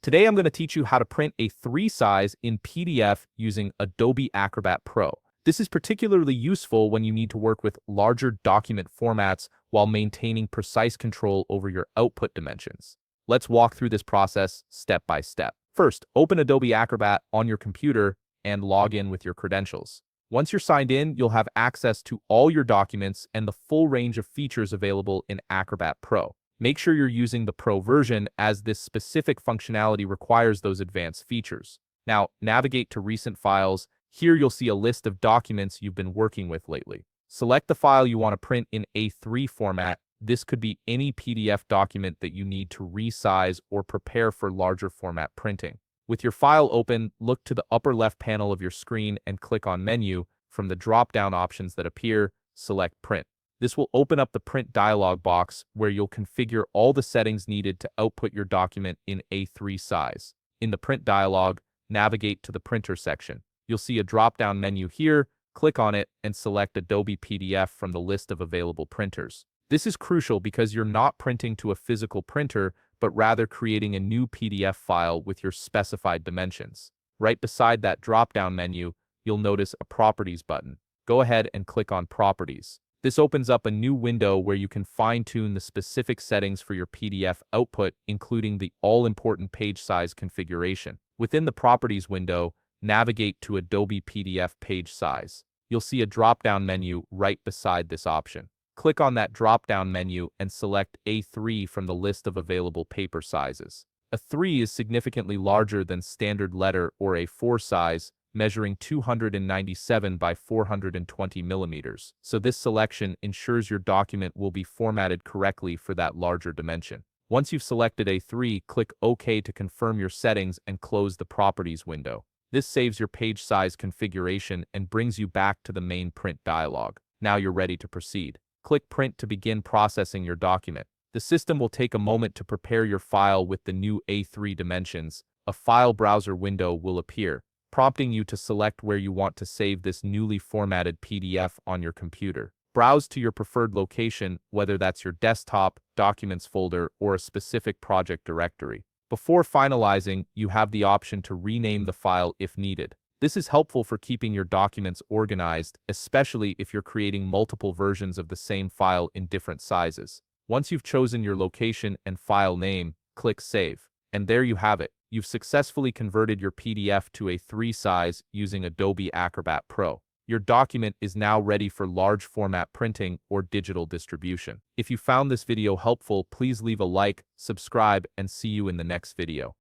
Today I'm going to teach you how to print A3 size in PDF using Adobe Acrobat Pro. This is particularly useful when you need to work with larger document formats while maintaining precise control over your output dimensions. Let's walk through this process step by step. First, open Adobe Acrobat on your computer and log in with your credentials. Once you're signed in, you'll have access to all your documents and the full range of features available in Acrobat Pro. Make sure you're using the Pro version, as this specific functionality requires those advanced features. Now, navigate to Recent Files. Here you'll see a list of documents you've been working with lately. Select the file you want to print in A3 format. This could be any PDF document that you need to resize or prepare for larger format printing. With your file open, look to the upper left panel of your screen and click on Menu. From the drop-down options that appear, select Print. This will open up the Print dialog box where you'll configure all the settings needed to output your document in A3 size. In the Print dialog, navigate to the Printer section. You'll see a drop-down menu here. Click on it and select Adobe PDF from the list of available printers. This is crucial because you're not printing to a physical printer, but rather creating a new PDF file with your specified dimensions. Right beside that drop-down menu, you'll notice a Properties button. Go ahead and click on Properties. This opens up a new window where you can fine-tune the specific settings for your PDF output, including the all-important page size configuration. Within the Properties window, navigate to Adobe PDF Page Size. You'll see a drop-down menu right beside this option. Click on that drop-down menu and select A3 from the list of available paper sizes. A3 is significantly larger than standard letter or A4 size, measuring 297 by 420 millimeters. So this selection ensures your document will be formatted correctly for that larger dimension. Once you've selected A3, click OK to confirm your settings and close the Properties window. This saves your page size configuration and brings you back to the main Print dialog. Now you're ready to proceed. Click Print to begin processing your document. The system will take a moment to prepare your file with the new A3 dimensions. A file browser window will appear, prompting you to select where you want to save this newly formatted PDF on your computer. Browse to your preferred location, whether that's your desktop, documents folder, or a specific project directory. Before finalizing, you have the option to rename the file if needed. This is helpful for keeping your documents organized, especially if you're creating multiple versions of the same file in different sizes. Once you've chosen your location and file name, click Save. And there you have it. You've successfully converted your PDF to A3 size using Adobe Acrobat Pro. Your document is now ready for large format printing or digital distribution. If you found this video helpful, please leave a like, subscribe, and see you in the next video.